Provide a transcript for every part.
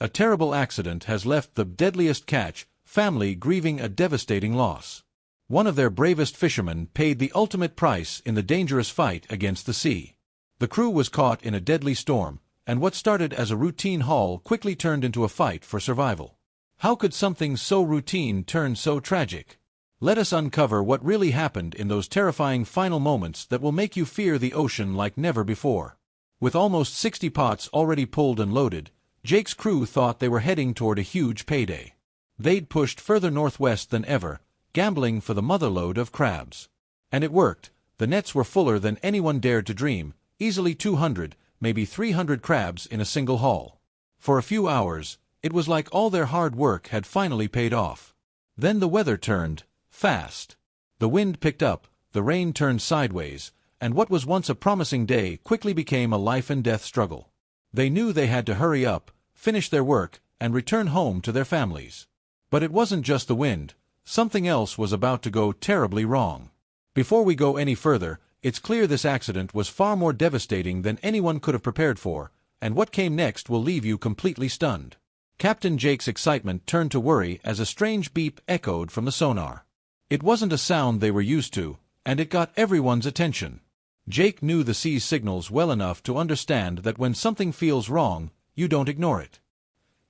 A terrible accident has left the Deadliest catch family grieving a devastating loss. One of their bravest fishermen paid the ultimate price in the dangerous fight against the sea. The crew was caught in a deadly storm, and what started as a routine haul quickly turned into a fight for survival. How could something so routine turn so tragic? Let us uncover what really happened in those terrifying final moments that will make you fear the ocean like never before. With almost 60 pots already pulled and loaded, Jake's crew thought they were heading toward a huge payday. They'd pushed further northwest than ever, gambling for the motherlode of crabs. And it worked. The nets were fuller than anyone dared to dream, easily 200, maybe 300 crabs in a single haul. For a few hours, it was like all their hard work had finally paid off. Then the weather turned, fast. The wind picked up, the rain turned sideways, and what was once a promising day quickly became a life-and-death struggle. They knew they had to hurry up, finish their work, and return home to their families. But it wasn't just the wind. Something else was about to go terribly wrong. Before we go any further, it's clear this accident was far more devastating than anyone could have prepared for, and what came next will leave you completely stunned. Captain Jake's excitement turned to worry as a strange beep echoed from the sonar. It wasn't a sound they were used to, and it got everyone's attention. Jake knew the sea's signals well enough to understand that when something feels wrong, you don't ignore it.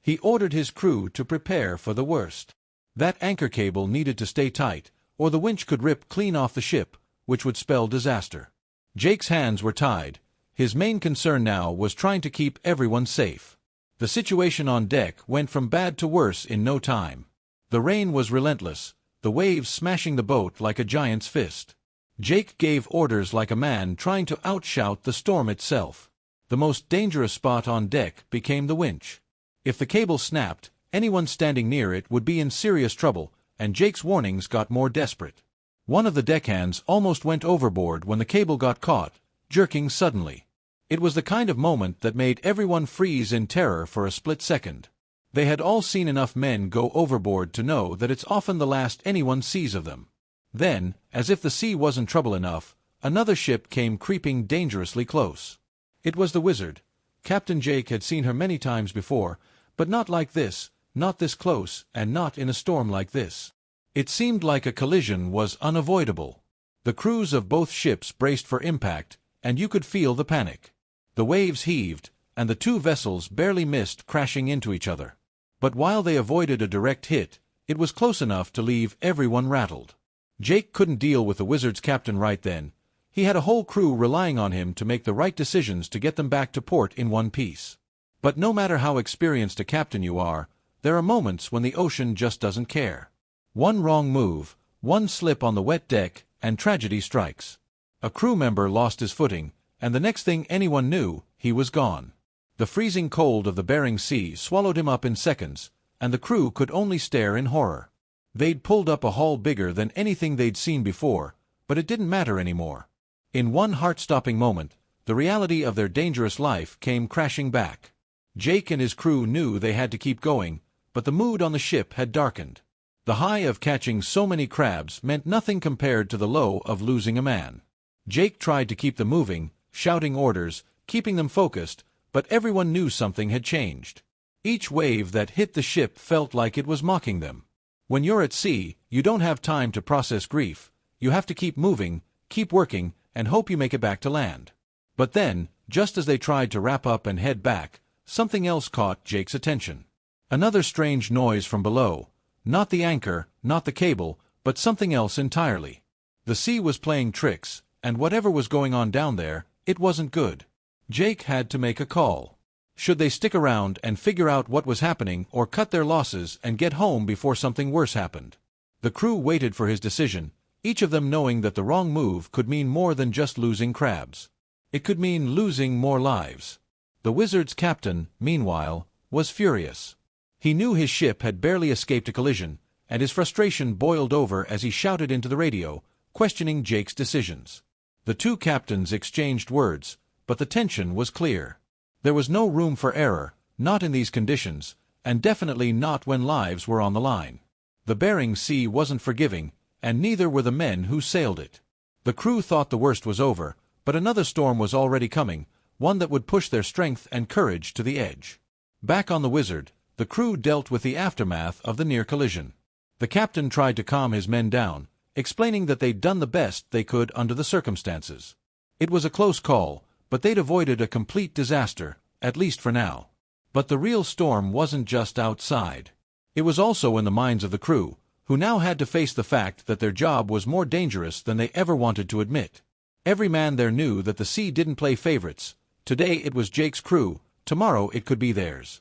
He ordered his crew to prepare for the worst. That anchor cable needed to stay tight, or the winch could rip clean off the ship, which would spell disaster. Jake's hands were tied. His main concern now was trying to keep everyone safe. The situation on deck went from bad to worse in no time. The rain was relentless, the waves smashing the boat like a giant's fist. Jake gave orders like a man trying to outshout the storm itself. The most dangerous spot on deck became the winch. If the cable snapped, anyone standing near it would be in serious trouble, and Jake's warnings got more desperate. One of the deckhands almost went overboard when the cable got caught, jerking suddenly. It was the kind of moment that made everyone freeze in terror for a split second. They had all seen enough men go overboard to know that it's often the last anyone sees of them. Then, as if the sea wasn't trouble enough, another ship came creeping dangerously close. It was the Wizard. Captain Jake had seen her many times before, but not like this, not this close, and not in a storm like this. It seemed like a collision was unavoidable. The crews of both ships braced for impact, and you could feel the panic. The waves heaved, and the two vessels barely missed crashing into each other. But while they avoided a direct hit, it was close enough to leave everyone rattled. Jake couldn't deal with the Wizard's captain right then. He had a whole crew relying on him to make the right decisions to get them back to port in one piece. But no matter how experienced a captain you are, there are moments when the ocean just doesn't care. One wrong move, one slip on the wet deck, and tragedy strikes. A crew member lost his footing, and the next thing anyone knew, he was gone. The freezing cold of the Bering Sea swallowed him up in seconds, and the crew could only stare in horror. They'd pulled up a haul bigger than anything they'd seen before, but it didn't matter anymore. In one heart-stopping moment, the reality of their dangerous life came crashing back. Jake and his crew knew they had to keep going, but the mood on the ship had darkened. The high of catching so many crabs meant nothing compared to the low of losing a man. Jake tried to keep them moving, shouting orders, keeping them focused, but everyone knew something had changed. Each wave that hit the ship felt like it was mocking them. When you're at sea, you don't have time to process grief. You have to keep moving, keep working, and hope you make it back to land. But then, just as they tried to wrap up and head back, something else caught Jake's attention. Another strange noise from below. Not the anchor, not the cable, but something else entirely. The sea was playing tricks, and whatever was going on down there, it wasn't good. Jake had to make a call. Should they stick around and figure out what was happening or cut their losses and get home before something worse happened? The crew waited for his decision, each of them knowing that the wrong move could mean more than just losing crabs. It could mean losing more lives. The Wizard's captain, meanwhile, was furious. He knew his ship had barely escaped a collision, and his frustration boiled over as he shouted into the radio, questioning Jake's decisions. The two captains exchanged words, but the tension was clear. There was no room for error, not in these conditions, and definitely not when lives were on the line. The Bering Sea wasn't forgiving, and neither were the men who sailed it. The crew thought the worst was over, but another storm was already coming, one that would push their strength and courage to the edge. Back on the Wizard, the crew dealt with the aftermath of the near collision. The captain tried to calm his men down, explaining that they'd done the best they could under the circumstances. It was a close call, but they'd avoided a complete disaster, at least for now. But the real storm wasn't just outside. It was also in the minds of the crew, who now had to face the fact that their job was more dangerous than they ever wanted to admit. Every man there knew that the sea didn't play favorites. Today it was Jake's crew, tomorrow it could be theirs.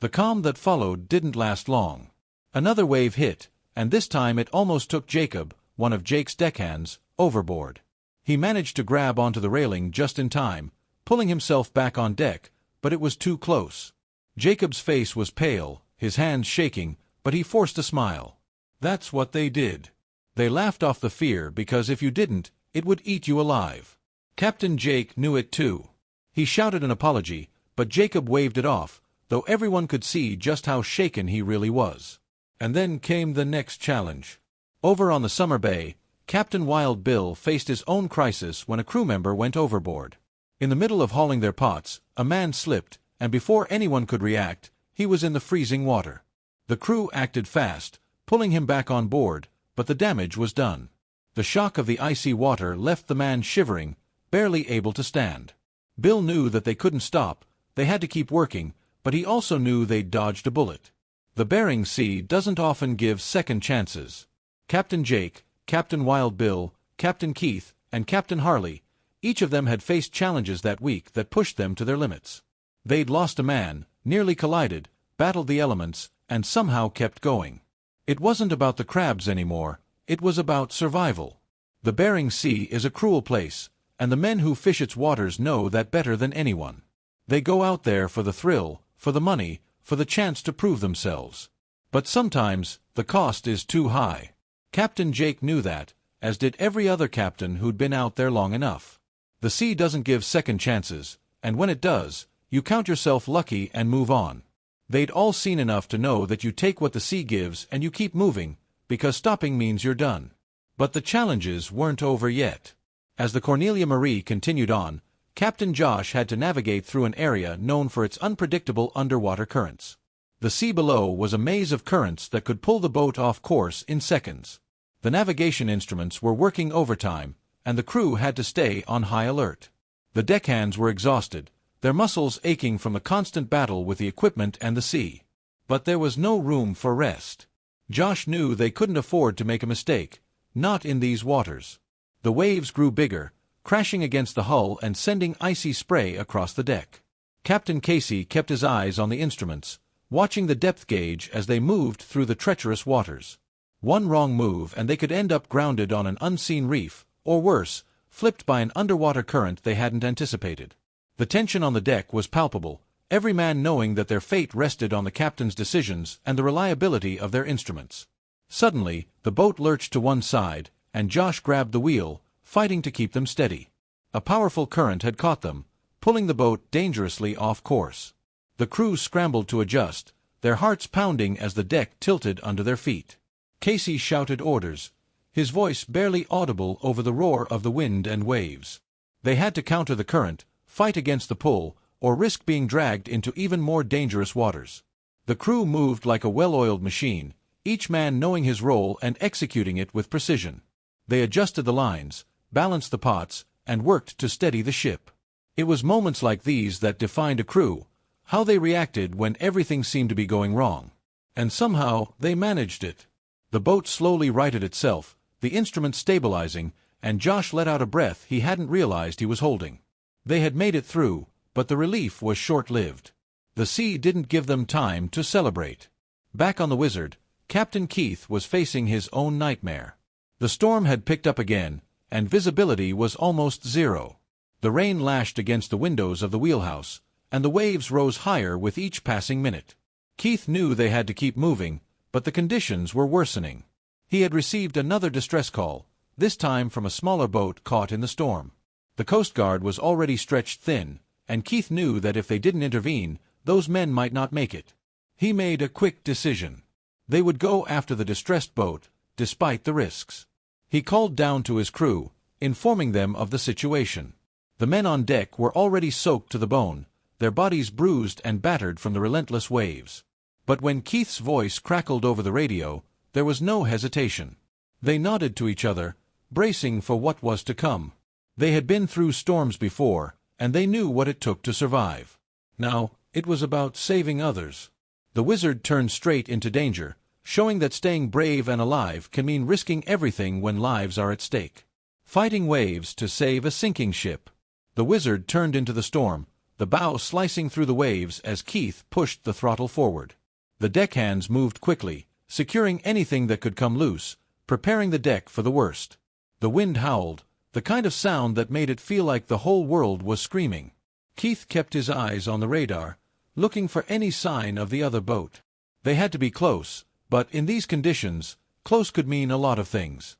The calm that followed didn't last long. Another wave hit, and this time it almost took Jacob, one of Jake's deckhands, overboard. He managed to grab onto the railing just in time, pulling himself back on deck, but it was too close. Jacob's face was pale, his hands shaking, but he forced a smile. That's what they did. They laughed off the fear because if you didn't, it would eat you alive. Captain Jake knew it too. He shouted an apology, but Jacob waved it off, though everyone could see just how shaken he really was. And then came the next challenge. Over on the Summer Bay, Captain Wild Bill faced his own crisis when a crew member went overboard. In the middle of hauling their pots, a man slipped, and before anyone could react, he was in the freezing water. The crew acted fast, pulling him back on board, but the damage was done. The shock of the icy water left the man shivering, barely able to stand. Bill knew that they couldn't stop, they had to keep working, but he also knew they'd dodged a bullet. The Bering Sea doesn't often give second chances. Captain Jake, Captain Wild Bill, Captain Keith, and Captain Harley, each of them had faced challenges that week that pushed them to their limits. They'd lost a man, nearly collided, battled the elements, and somehow kept going. It wasn't about the crabs anymore, it was about survival. The Bering Sea is a cruel place, and the men who fish its waters know that better than anyone. They go out there for the thrill, for the money, for the chance to prove themselves. But sometimes, the cost is too high. Captain Jake knew that, as did every other captain who'd been out there long enough. The sea doesn't give second chances, and when it does, you count yourself lucky and move on. They'd all seen enough to know that you take what the sea gives and you keep moving, because stopping means you're done. But the challenges weren't over yet. As the Cornelia Marie continued on, Captain Josh had to navigate through an area known for its unpredictable underwater currents. The sea below was a maze of currents that could pull the boat off course in seconds. The navigation instruments were working overtime, and the crew had to stay on high alert. The deckhands were exhausted, their muscles aching from the constant battle with the equipment and the sea. But there was no room for rest. Josh knew they couldn't afford to make a mistake, not in these waters. The waves grew bigger, crashing against the hull and sending icy spray across the deck. Captain Casey kept his eyes on the instruments, watching the depth gauge as they moved through the treacherous waters. One wrong move and they could end up grounded on an unseen reef, or worse, flipped by an underwater current they hadn't anticipated. The tension on the deck was palpable, every man knowing that their fate rested on the captain's decisions and the reliability of their instruments. Suddenly, the boat lurched to one side, and Josh grabbed the wheel, fighting to keep them steady. A powerful current had caught them, pulling the boat dangerously off course. The crew scrambled to adjust, their hearts pounding as the deck tilted under their feet. Casey shouted orders, his voice barely audible over the roar of the wind and waves. They had to counter the current, fight against the pull, or risk being dragged into even more dangerous waters. The crew moved like a well-oiled machine, each man knowing his role and executing it with precision. They adjusted the lines, balanced the pots, and worked to steady the ship. It was moments like these that defined a crew, how they reacted when everything seemed to be going wrong. And somehow, they managed it. The boat slowly righted itself, the instruments stabilizing, and Josh let out a breath he hadn't realized he was holding. They had made it through, but the relief was short-lived. The sea didn't give them time to celebrate. Back on the Wizard, Captain Keith was facing his own nightmare. The storm had picked up again, and visibility was almost zero. The rain lashed against the windows of the wheelhouse, and the waves rose higher with each passing minute. Keith knew they had to keep moving, but the conditions were worsening. He had received another distress call, this time from a smaller boat caught in the storm. The Coast Guard was already stretched thin, and Keith knew that if they didn't intervene, those men might not make it. He made a quick decision. They would go after the distressed boat, despite the risks. He called down to his crew, informing them of the situation. The men on deck were already soaked to the bone, their bodies bruised and battered from the relentless waves. But when Keith's voice crackled over the radio, there was no hesitation. They nodded to each other, bracing for what was to come. They had been through storms before, and they knew what it took to survive. Now, it was about saving others. The wizard turned straight into danger, showing that staying brave and alive can mean risking everything when lives are at stake. Fighting waves to save a sinking ship. The wizard turned into the storm, the bow slicing through the waves as Keith pushed the throttle forward. The deckhands moved quickly, securing anything that could come loose, preparing the deck for the worst. The wind howled, the kind of sound that made it feel like the whole world was screaming. Keith kept his eyes on the radar, looking for any sign of the other boat. They had to be close, but in these conditions, close could mean a lot of things.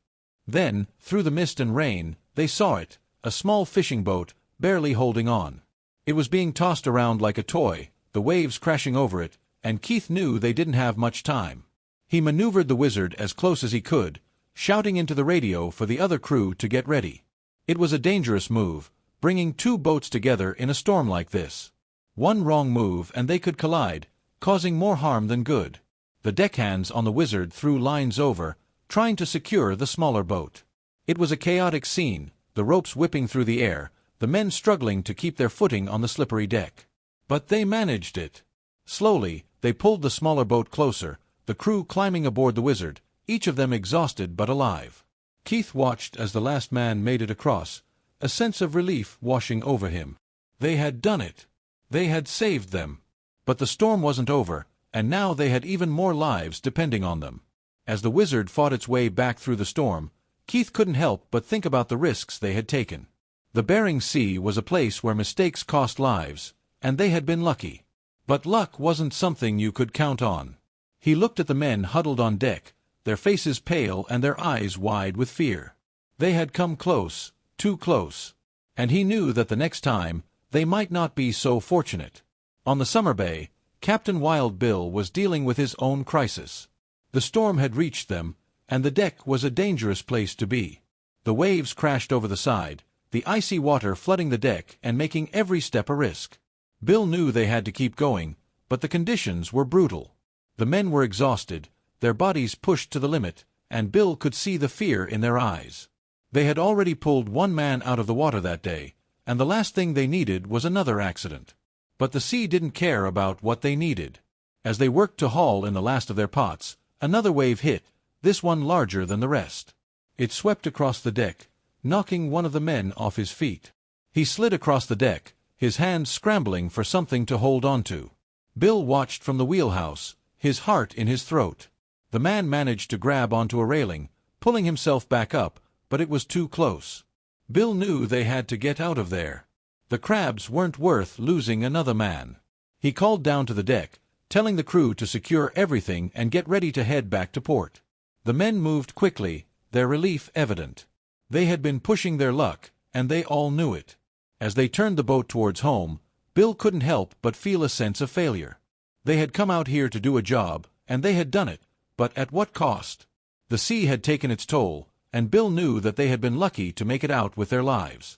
Then, through the mist and rain, they saw it, a small fishing boat, barely holding on. It was being tossed around like a toy, the waves crashing over it, and Keith knew they didn't have much time. He maneuvered the wizard as close as he could, shouting into the radio for the other crew to get ready. It was a dangerous move, bringing two boats together in a storm like this. One wrong move and they could collide, causing more harm than good. The deckhands on the wizard threw lines over, trying to secure the smaller boat. It was a chaotic scene, the ropes whipping through the air, the men struggling to keep their footing on the slippery deck. But they managed it. Slowly, they pulled the smaller boat closer, the crew climbing aboard the wizard, each of them exhausted but alive. Keith watched as the last man made it across, a sense of relief washing over him. They had done it. They had saved them. But the storm wasn't over, and now they had even more lives depending on them. As the wizard fought its way back through the storm, Keith couldn't help but think about the risks they had taken. The Bering Sea was a place where mistakes cost lives, and they had been lucky. But luck wasn't something you could count on. He looked at the men huddled on deck, their faces pale and their eyes wide with fear. They had come close, too close. And he knew that the next time, they might not be so fortunate. On the summer bay, Captain Wild Bill was dealing with his own crisis. The storm had reached them, and the deck was a dangerous place to be. The waves crashed over the side, the icy water flooding the deck and making every step a risk. Bill knew they had to keep going, but the conditions were brutal. The men were exhausted, their bodies pushed to the limit, and Bill could see the fear in their eyes. They had already pulled one man out of the water that day, and the last thing they needed was another accident. But the sea didn't care about what they needed. As they worked to haul in the last of their pots, another wave hit, this one larger than the rest. It swept across the deck, knocking one of the men off his feet. He slid across the deck, his hands scrambling for something to hold onto. Bill watched from the wheelhouse, his heart in his throat. The man managed to grab onto a railing, pulling himself back up, but it was too close. Bill knew they had to get out of there. The crabs weren't worth losing another man. He called down to the deck, telling the crew to secure everything and get ready to head back to port. The men moved quickly, their relief evident. They had been pushing their luck, and they all knew it. As they turned the boat towards home, Bill couldn't help but feel a sense of failure. They had come out here to do a job, and they had done it, but at what cost? The sea had taken its toll, and Bill knew that they had been lucky to make it out with their lives.